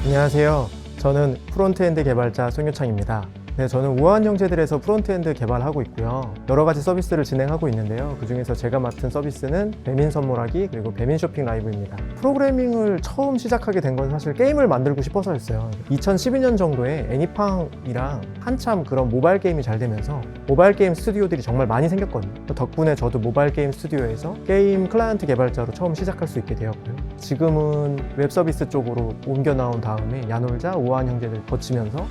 안녕하세요. 저는 프론트엔드 개발자 송유창입니다. 네, 저는 우아한 형제들에서 프론트엔드 개발하고 있고요. 여러 가지 서비스를 진행하고 있는데요. 그 중에서 제가 맡은 서비스는 배민 선물하기 그리고 배민 쇼핑 라이브입니다. 프로그래밍을 처음 시작하게 된 건 사실 게임을 만들고 싶어서였어요. 2012년 정도에 애니팡이랑 한참 그런 모바일 게임이 잘 되면서 모바일 게임 스튜디오들이 정말 많이 생겼거든요. 덕분에 저도 모바일 게임 스튜디오에서 게임 클라이언트 개발자로 처음 시작할 수 있게 되었고요. 지금은 웹 서비스 쪽으로 옮겨 나온 다음에 야놀자, 우아한 형제들 거치면서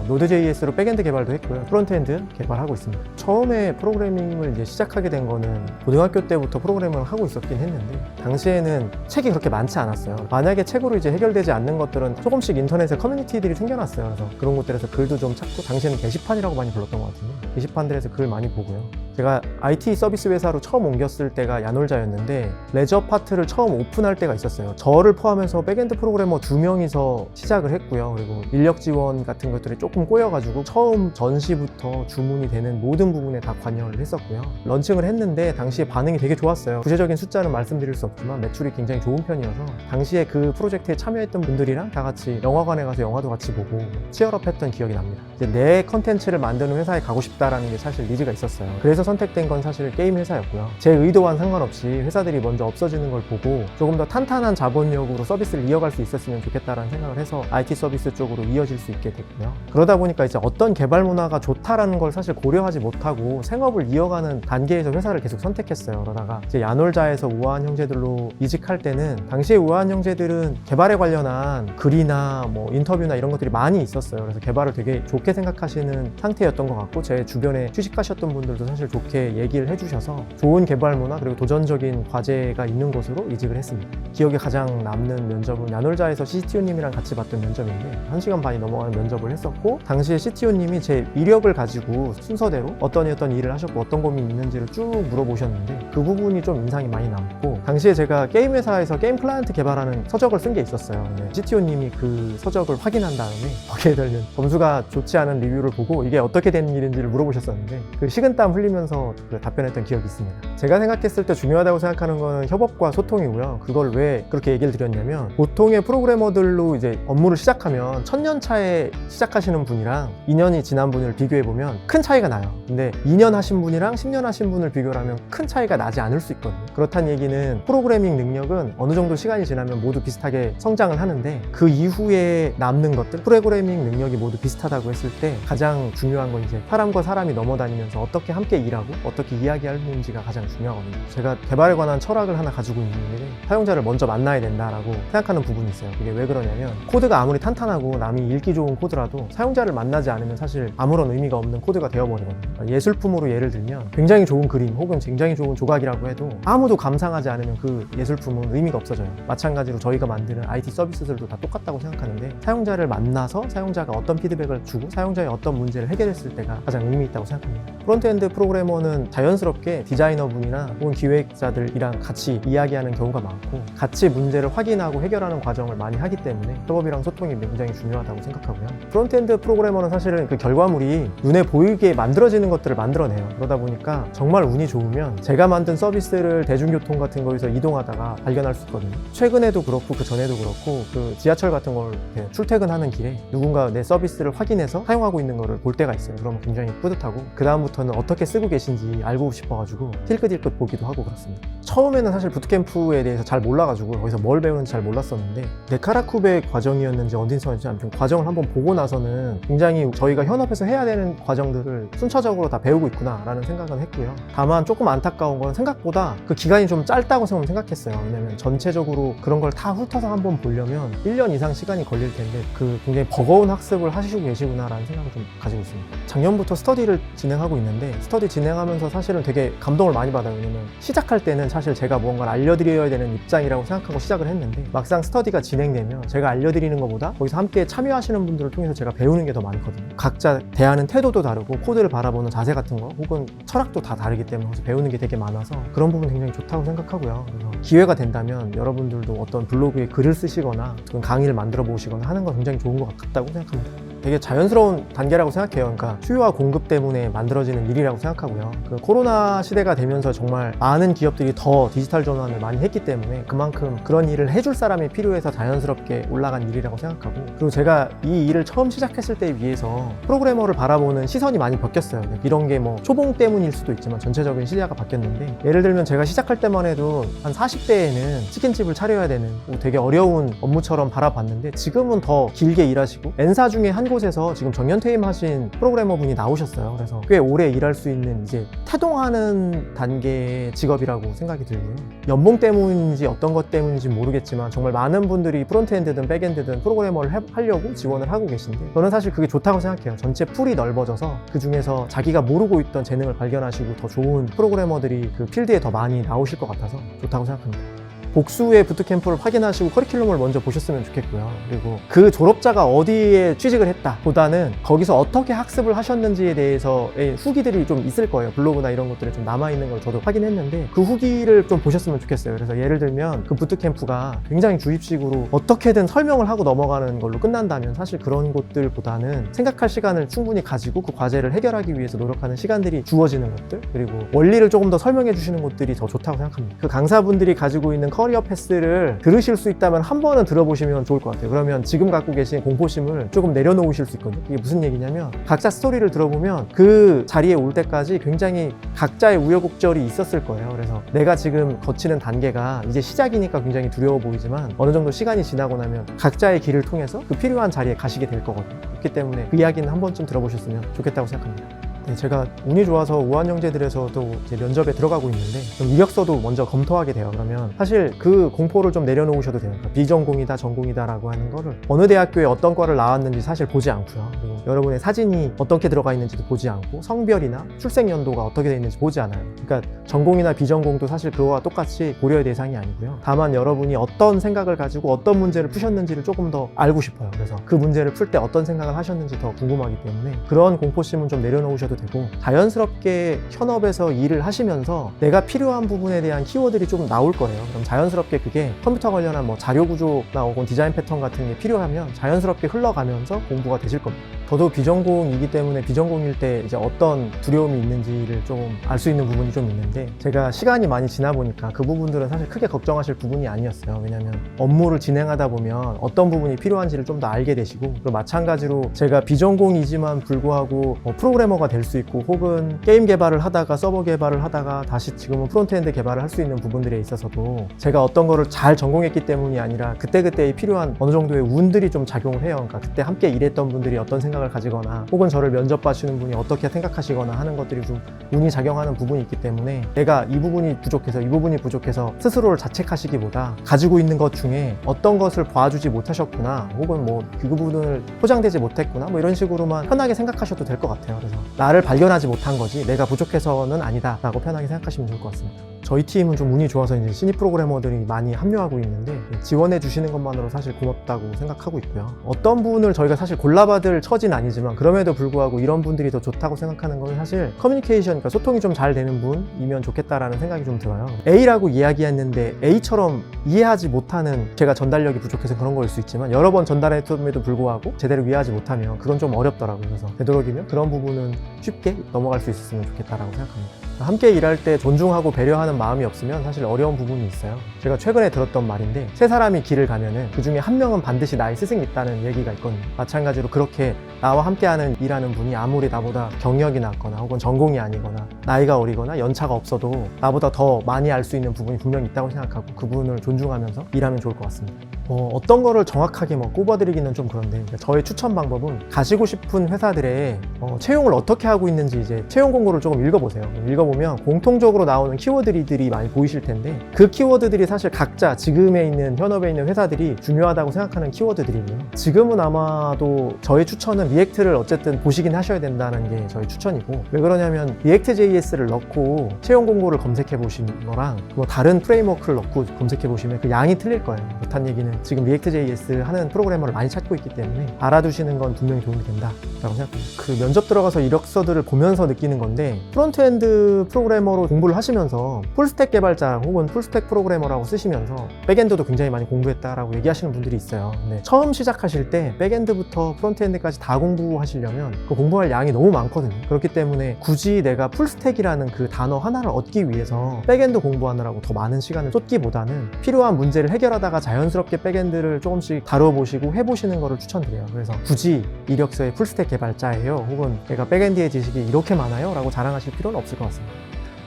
노드.js로 백엔드 개발도 했고요. 프론트엔드 개발하고 있습니다. 처음에 프로그래밍을 이제 시작하게 된 거는 고등학교 때부터 프로그래밍을 하고 있었긴 했는데 당시에는 책이 그렇게 많지 않았어요. 만약에 책으로 이제 해결되지 않는 것들은 조금씩 인터넷에 커뮤니티들이 생겨났어요. 그래서 그런 곳들에서 글도 좀 찾고, 당시에는 게시판이라고 많이 불렀던 것 같은데 게시판들에서 글 많이 보고요. 제가 IT 서비스 회사로 처음 옮겼을 때가 야놀자였는데 레저 파트를 처음 오픈할 때가 있었어요. 저를 포함해서 백엔드 프로그래머 2명이서 시작을 했고요. 그리고 인력 지원 같은 것들이 조금 꼬여가지고 처음 전시부터 주문이 되는 모든 부분에 다 관여를 했었고요. 런칭을 했는데 당시에 반응이 되게 좋았어요. 구체적인 숫자는 말씀드릴 수 없지만 매출이 굉장히 좋은 편이어서 당시에 그 프로젝트에 참여했던 분들이랑 다 같이 영화관에 가서 영화도 같이 보고 치얼업 했던 기억이 납니다. 이제 내 컨텐츠를 만드는 회사에 가고 싶다라는 게 사실 니즈가 있었어요. 그래서 선택된 건 사실 게임 회사였고요. 제 의도와는 상관없이 회사들이 먼저 없어지는 걸 보고 조금 더 탄탄한 자본력으로 서비스를 이어갈 수 있었으면 좋겠다라는 생각을 해서 IT 서비스 쪽으로 이어질 수 있게 됐고요. 그러다 보니까 이제 어떤 개발 문화가 좋다라는 걸 사실 고려하지 못하고 생업을 이어가는 단계에서 회사를 계속 선택했어요. 그러다가 이제 야놀자에서 우아한 형제들로 이직할 때는 당시에 우아한 형제들은 개발에 관련한 글이나 뭐 인터뷰나 이런 것들이 많이 있었어요. 그래서 개발을 되게 좋게 생각하시는 상태였던 것 같고, 제 주변에 취직하셨던 분들도 사실 좋게 얘기를 해주셔서 좋은 개발 문화 그리고 도전적인 과제가 있는 곳으로 이직을 했습니다. 기억에 가장 남는 면접은 야놀자에서 CTO님이랑 같이 봤던 면접인데 1시간 반이 넘어가는 면접을 했었고, 당시에 CTO님이 제 이력을 가지고 순서대로 어떤 일을 하셨고 어떤 고민이 있는지를 쭉 물어보셨는데 그 부분이 좀 인상이 많이 남고, 당시에 제가 게임 회사에서 게임 클라이언트 개발하는 서적을 쓴 게 있었어요. CTO님이 그 서적을 확인한 다음에 거기에 달린 점수가 좋지 않은 리뷰를 보고 이게 어떻게 된 일인지를 물어보셨었는데 그 식은땀 흘리면서 답변했던 기억이 있습니다. 제가 생각했을 때 중요하다고 생각하는 거는 협업과 소통이고요. 그걸 왜 그렇게 얘기를 드렸냐면, 보통의 프로그래머들로 이제 업무를 시작하면 1000년 차에 시작하시는 분이랑 2년이 지난 분을 비교해보면 큰 차이가 나요. 근데 2년 하신 분이랑 10년 하신 분을 비교를 하면 큰 차이가 나지 않을 수 있거든요. 그렇다는 얘기는 프로그래밍 능력은 어느 정도 시간이 지나면 모두 비슷하게 성장을 하는데, 그 이후에 남는 것들, 프로그래밍 능력이 모두 비슷하다고 했을 때 가장 중요한 건 이제 사람과 사람이 넘어다니면서 어떻게 함께 일하고 어떻게 이야기하는지가 가장 중요하거든요. 제가 개발에 관한 철학을 하나 가지고 있는 게 사용자를 먼저 만나야 된다라고 생각하는 부분이 있어요. 그게 왜 그러냐면, 코드가 아무리 탄탄하고 남이 읽기 좋은 코드라도 사용자를 만나지 않으면 사실 아무런 의미가 없는 코드가 되어버리거든요. 예술품으로 예를 들면 굉장히 좋은 그림 혹은 굉장히 좋은 조각이라고 해도 아무도 감상하지 않으면 그 예술품은 의미가 없어져요. 마찬가지로 저희가 만드는 IT 서비스들도 다 똑같다고 생각하는데, 사용자를 만나서 사용자가 어떤 피드백을 주고 사용자의 어떤 문제를 해결했을 때가 가장 의미 있다고 생각합니다. 프론트엔드 프로그래머는 자연스럽게 디자이너분이나 혹은 기획자들이랑 같이 이야기하는 경우가 많고 같이 문제를 확인하고 해결하는 과정을 많이 하기 때문에 협업이랑 소통이 굉장히 중요하다고 생각하고요. 프론트엔드 프로그래머는 사실은 그 결과물이 눈에 보이게 만들어지는 것들을 만들어내요. 그러다 보니까 정말 운이 좋으면 제가 만든 서비스를 대중교통 같은 거에서 이동하다가 발견할 수 있거든요. 최근에도 그렇고 그 전에도 그렇고 그 지하철 같은 걸 출퇴근하는 길에 누군가 내 서비스를 확인해서 사용하고 있는 거를 볼 때가 있어요. 그러면 굉장히 뿌듯하고 그 다음부터는 어떻게 쓰고 계신지 알고 싶어가지고 힐끗힐끗 보기도 하고 그렇습니다. 처음에는 사실 부트캠프에 대해서 잘 몰라가지고 거기서 뭘 배우는지 잘 몰랐었는데, 네카라쿠베 과정이었는지 어디서인지 아무튼 과정을 한번 보고 나서는 굉장히 저희가 현업에서 해야 되는 과정들을 순차적으로 다 배우고 있구나 라는 생각은 했고요. 다만 조금 안타까운 건 생각보다 그 기간이 좀 짧다고 생각했어요. 왜냐면 전체적으로 그런 걸 다 훑어서 한번 보려면 1년 이상 시간이 걸릴 텐데 그 굉장히 버거운 학습을 하시고 계시구나 라는 생각을 좀 가지고 있습니다. 작년부터 스터디를 진행하고 있는데, 스터디 진행하면서 사실은 되게 감동을 많이 받아요. 왜냐면 시작할 때는 사실 제가 무언가를 알려드려야 되는 입장이라고 생각하고 시작을 했는데, 막상 스터디가 진행되면 제가 알려드리는 것보다 거기서 함께 참여하시는 분들을 통해서 제가 배우는 게 더 많거든요. 각자 대하는 태도도 다르고 코드를 바라보는 자세 같은 거 혹은 철학도 다 다르기 때문에 그래서 배우는 게 되게 많아서 그런 부분 굉장히 좋다고 생각하고요. 그래서 기회가 된다면 여러분들도 어떤 블로그에 글을 쓰시거나 강의를 만들어 보시거나 하는 건 굉장히 좋은 것 같다고 생각합니다. 되게 자연스러운 단계라고 생각해요. 그러니까 수요와 공급 때문에 만들어지는 일이라고 생각하고요. 그 코로나 시대가 되면서 정말 많은 기업들이 더 디지털 전환을 많이 했기 때문에 그만큼 그런 일을 해줄 사람이 필요해서 자연스럽게 올라간 일이라고 생각하고, 그리고 제가 이 일을 처음 시작했을 때에 비해서 프로그래머를 바라보는 시선이 많이 바뀌었어요. 이런 게 뭐 초봉 때문일 수도 있지만 전체적인 시야가 바뀌었는데, 예를 들면 제가 시작할 때만 해도 한 40대에는 치킨집을 차려야 되는 되게 어려운 업무처럼 바라봤는데, 지금은 더 길게 일하시고 N사 중에 한 곳에서 지금 정년퇴임하신 프로그래머 분이 나오셨어요. 그래서 꽤 오래 일할 수 있는 이제 태동하는 단계의 직업이라고 생각이 들고요. 연봉 때문인지 어떤 것 때문인지 모르겠지만 정말 많은 분들이 프론트엔드든 백엔드든 프로그래머를 하려고 지원을 하고 계신데, 저는 사실 그게 좋다고 생각해요. 전체 풀이 넓어져서 그 중에서 자기가 모르고 있던 재능을 발견하시고 더 좋은 프로그래머들이 그 필드에 더 많이 나오실 것 같아서 좋다고 생각합니다. 복수의 부트캠프를 확인하시고 커리큘럼을 먼저 보셨으면 좋겠고요. 그리고 그 졸업자가 어디에 취직을 했다 보다는 거기서 어떻게 학습을 하셨는지에 대해서의 후기들이 좀 있을 거예요. 블로그나 이런 것들이 좀 남아있는 걸 저도 확인했는데, 그 후기를 좀 보셨으면 좋겠어요. 그래서 예를 들면 그 부트캠프가 굉장히 주입식으로 어떻게든 설명을 하고 넘어가는 걸로 끝난다면, 사실 그런 곳들보다는 생각할 시간을 충분히 가지고 그 과제를 해결하기 위해서 노력하는 시간들이 주어지는 것들, 그리고 원리를 조금 더 설명해 주시는 곳들이 더 좋다고 생각합니다. 그 강사분들이 가지고 있는 커리어 패스를 들으실 수 있다면 한 번은 들어보시면 좋을 것 같아요. 그러면 지금 갖고 계신 공포심을 조금 내려놓으실 수 있거든요. 이게 무슨 얘기냐면, 각자 스토리를 들어보면 그 자리에 올 때까지 굉장히 각자의 우여곡절이 있었을 거예요. 그래서 내가 지금 거치는 단계가 이제 시작이니까 굉장히 두려워 보이지만, 어느 정도 시간이 지나고 나면 각자의 길을 통해서 그 필요한 자리에 가시게 될 거거든요. 그렇기 때문에 그 이야기는 한 번쯤 들어보셨으면 좋겠다고 생각합니다. 네, 제가 운이 좋아서 우한영재들에서도 이제 면접에 들어가고 있는데, 좀 이력서도 먼저 검토하게 돼요. 그러면 사실 그 공포를 좀 내려놓으셔도 돼요. 그러니까 비전공이다 전공이다 라고 하는 거를 어느 대학교에 어떤 과를 나왔는지 사실 보지 않고요. 그리고 여러분의 사진이 어떻게 들어가 있는지도 보지 않고, 성별이나 출생 연도가 어떻게 되어 있는지 보지 않아요. 그러니까 전공이나 비전공도 사실 그거와 똑같이 고려의 대상이 아니고요. 다만 여러분이 어떤 생각을 가지고 어떤 문제를 푸셨는지를 조금 더 알고 싶어요. 그래서 그 문제를 풀 때 어떤 생각을 하셨는지 더 궁금하기 때문에 그런 공포심은 좀 내려놓으셔도 되고, 자연스럽게 현업에서 일을 하시면서 내가 필요한 부분에 대한 키워드들이 조금 나올 거예요. 그럼 자연스럽게 그게 컴퓨터 관련한 뭐 자료 구조나 혹은 디자인 패턴 같은 게 필요하면 자연스럽게 흘러가면서 공부가 되실 겁니다. 저도 비전공이기 때문에 비전공일 때 이제 어떤 두려움이 있는지를 좀 알 수 있는 부분이 좀 있는데, 제가 시간이 많이 지나 보니까 그 부분들은 사실 크게 걱정하실 부분이 아니었어요. 왜냐하면 업무를 진행하다 보면 어떤 부분이 필요한지를 좀 더 알게 되시고, 그리고 마찬가지로 제가 비전공이지만 불구하고 프로그래머가 될 수 있고, 혹은 게임 개발을 하다가 서버 개발을 하다가 다시 지금은 프론트엔드 개발을 할 수 있는 부분들에 있어서도 제가 어떤 거를 잘 전공했기 때문이 아니라 그때그때의 필요한 어느 정도의 운들이 좀 작용을 해요. 그러니까 그때 함께 일했던 분들이 어떤 생각을 가지거나, 혹은 저를 면접 봐주는 분이 어떻게 생각하시거나 하는 것들이 좀 운이 작용하는 부분이 있기 때문에, 내가 이 부분이 부족해서 이 부분이 부족해서 스스로를 자책하시기보다 가지고 있는 것 중에 어떤 것을 봐주지 못하셨구나, 혹은 뭐 그 부분을 포장되지 못했구나, 뭐 이런 식으로만 편하게 생각하셔도 될 것 같아요. 그래서 나를 발견하지 못한 거지 내가 부족해서는 아니다 라고 편하게 생각하시면 좋을 것 같습니다. 저희 팀은 좀 운이 좋아서 이제 신입 프로그래머들이 많이 합류하고 있는데, 지원해 주시는 것만으로 사실 고맙다고 생각하고 있고요. 어떤 분을 저희가 사실 골라받을 처지는 아니지만, 그럼에도 불구하고 이런 분들이 더 좋다고 생각하는 건 사실 커뮤니케이션, 그러니까 소통이 좀 잘 되는 분이면 좋겠다라는 생각이 좀 들어요. A라고 이야기했는데 A처럼 이해하지 못하는, 제가 전달력이 부족해서 그런 거일 수 있지만, 여러 번 전달했음에도 불구하고 제대로 이해하지 못하면 그건 좀 어렵더라고요. 그래서 되도록이면 그런 부분은 쉽게 넘어갈 수 있었으면 좋겠다라고 생각합니다. 함께 일할 때 존중하고 배려하는 마음이 없으면 사실 어려운 부분이 있어요. 제가 최근에 들었던 말인데, 세 사람이 길을 가면은 그 중에 한 명은 반드시 나의 스승이 있다는 얘기가 있거든요. 마찬가지로 그렇게 나와 함께하는 일하는 분이 아무리 나보다 경력이 낮거나 혹은 전공이 아니거나 나이가 어리거나 연차가 없어도 나보다 더 많이 알 수 있는 부분이 분명히 있다고 생각하고, 그분을 존중하면서 일하면 좋을 것 같습니다. 어떤 거를 정확하게 꼽아드리기는 좀 그런데, 그러니까 저의 추천 방법은 가시고 싶은 회사들의 채용을 어떻게 하고 있는지 이제 채용 공고를 조금 읽어보세요. 읽어보면 공통적으로 나오는 키워드들이 많이 보이실 텐데, 그 키워드들이 사실 각자 지금에 있는 현업에 있는 회사들이 중요하다고 생각하는 키워드들이고요. 지금은 아마도 저의 추천은 리액트를 어쨌든 보시긴 하셔야 된다는 게 저의 추천이고, 왜 그러냐면 React.js를 넣고 채용 공고를 검색해 보시는 거랑 뭐 다른 프레임워크를 넣고 검색해 보시면 그 양이 틀릴 거예요. 그렇다는 얘기는 지금 React.js 하는 프로그래머를 많이 찾고 있기 때문에 알아두시는 건 분명히 도움이 된다라고 생각합니다. 그 면접 들어가서 이력서들을 보면서 느끼는 건데 프론트엔드 프로그래머로 공부를 하시면서 풀스택 개발자 혹은 풀스택 프로그래머라고 쓰시면서 백엔드도 굉장히 많이 공부했다라고 얘기하시는 분들이 있어요. 근데 처음 시작하실 때 백엔드부터 프론트엔드까지 다 공부하시려면 그 공부할 양이 너무 많거든요. 그렇기 때문에 굳이 내가 풀스택이라는 그 단어 하나를 얻기 위해서 백엔드 공부하느라고 더 많은 시간을 쏟기보다는 필요한 문제를 해결하다가 자연스럽게 백엔드를 조금씩 다뤄보시고 해보시는 거를 추천드려요. 그래서 굳이 이력서에 풀스택 개발자예요 혹은 내가 백엔드의 지식이 이렇게 많아요 라고 자랑하실 필요는 없을 것 같습니다.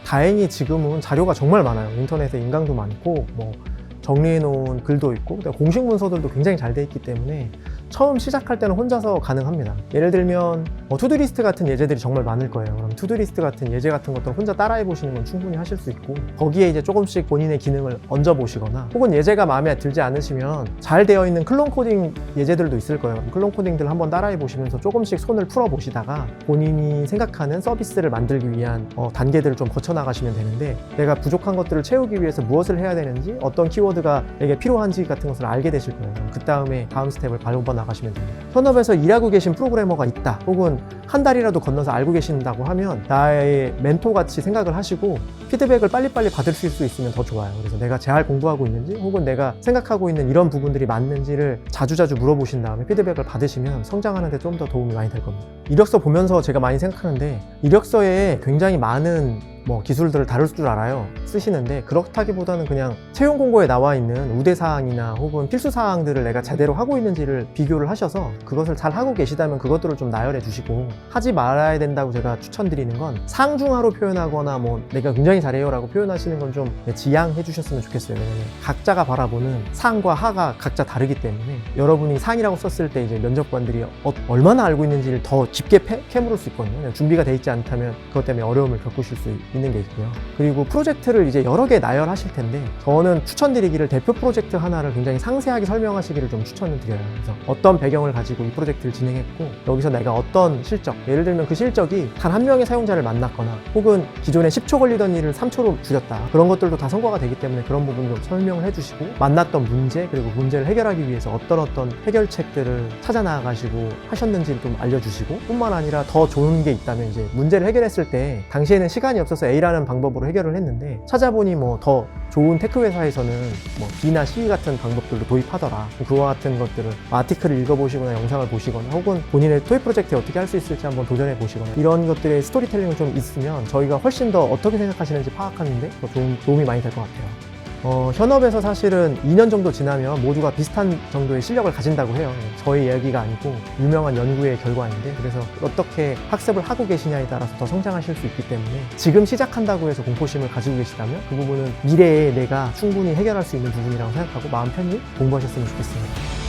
다행히 지금은 자료가 정말 많아요. 인터넷에 인강도 많고 뭐 정리해 놓은 글도 있고 공식 문서들도 굉장히 잘 돼 있기 때문에 처음 시작할 때는 혼자서 가능합니다. 예를 들면 투두리스트 같은 예제들이 정말 많을 거예요. 그럼 투두리스트 같은 예제 같은 것들 혼자 따라해 보시는 건 충분히 하실 수 있고 거기에 이제 조금씩 본인의 기능을 얹어 보시거나 혹은 예제가 마음에 들지 않으시면 잘 되어 있는 클론 코딩 예제들도 있을 거예요. 클론 코딩들 한번 따라해 보시면서 조금씩 손을 풀어 보시다가 본인이 생각하는 서비스를 만들기 위한 단계들을 좀 거쳐 나가시면 되는데 내가 부족한 것들을 채우기 위해서 무엇을 해야 되는지 어떤 키워드가 내게 필요한지 같은 것을 알게 되실 거예요. 그 다음에 다음 스텝을 밟아 나가시면 됩니다. 현업에서 일하고 계신 프로그래머가 있다 혹은 한 달이라도 건너서 알고 계신다고 하면 나의 멘토같이 생각을 하시고 피드백을 빨리빨리 받을 수 있으면 더 좋아요. 그래서 내가 잘 공부하고 있는지 혹은 내가 생각하고 있는 이런 부분들이 맞는지를 자주자주 물어보신 다음에 피드백을 받으시면 성장하는 데 좀 더 도움이 많이 될 겁니다. 이력서 보면서 제가 많이 생각하는데 이력서에 굉장히 많은 기술들을 다룰 줄 알아요. 쓰시는데 그렇다기보다는 그냥 채용 공고에 나와 있는 우대사항이나 혹은 필수사항들을 내가 제대로 하고 있는지를 비교를 하셔서 그것을 잘 하고 계시다면 그것들을 좀 나열해 주시고 하지 말아야 된다고 제가 추천드리는 건 상중하로 표현하거나 내가 굉장히 잘해요 라고 표현하시는 건 좀 지양해 주셨으면 좋겠어요. 왜냐면 각자가 바라보는 상과 하가 각자 다르기 때문에 여러분이 상이라고 썼을 때 이제 면접관들이 얼마나 알고 있는지를 더 깊게 캐물을 수 있거든요. 준비가 돼 있지 않다면 그것 때문에 어려움을 겪으실 수 있는 게 있고요. 그리고 프로젝트를 이제 여러 개 나열하실 텐데 저는 추천드리기를 대표 프로젝트 하나를 굉장히 상세하게 설명하시기를 좀 추천을 드려요. 그래서 어떤 배경을 가지고 이 프로젝트를 진행했고 여기서 내가 어떤 실적, 예를 들면 그 실적이 단 한 명의 사용자를 만났거나 혹은 기존에 10초 걸리던 일을 3초로 줄였다. 그런 것들도 다 성과가 되기 때문에 그런 부분 좀 설명을 해주시고 만났던 문제 그리고 문제를 해결하기 위해서 어떤 해결책들을 찾아 나가시고 하셨는지를 좀 알려주시고 뿐만 아니라 더 좋은 게 있다면 이제 문제를 해결했을 때 당시에는 시간이 없어서 A라는 방법으로 해결을 했는데 찾아보니 더 좋은 테크 회사에서는 B나 C 같은 방법들도 도입하더라. 그와 같은 것들을 아티클을 읽어보시거나 영상을 보시거나 혹은 본인의 토익 프로젝트에 어떻게 할 수 있을지 한번 도전해 보시거나 이런 것들의 스토리텔링을 좀 있으면 저희가 훨씬 더 어떻게 생각하시는지 파악하는데 더 도움이 많이 될 것 같아요. 현업에서 사실은 2년 정도 지나면 모두가 비슷한 정도의 실력을 가진다고 해요. 저희 이야기가 아니고 유명한 연구의 결과인데 그래서 어떻게 학습을 하고 계시냐에 따라서 더 성장하실 수 있기 때문에 지금 시작한다고 해서 공포심을 가지고 계시다면 그 부분은 미래에 내가 충분히 해결할 수 있는 부분이라고 생각하고 마음 편히 공부하셨으면 좋겠습니다.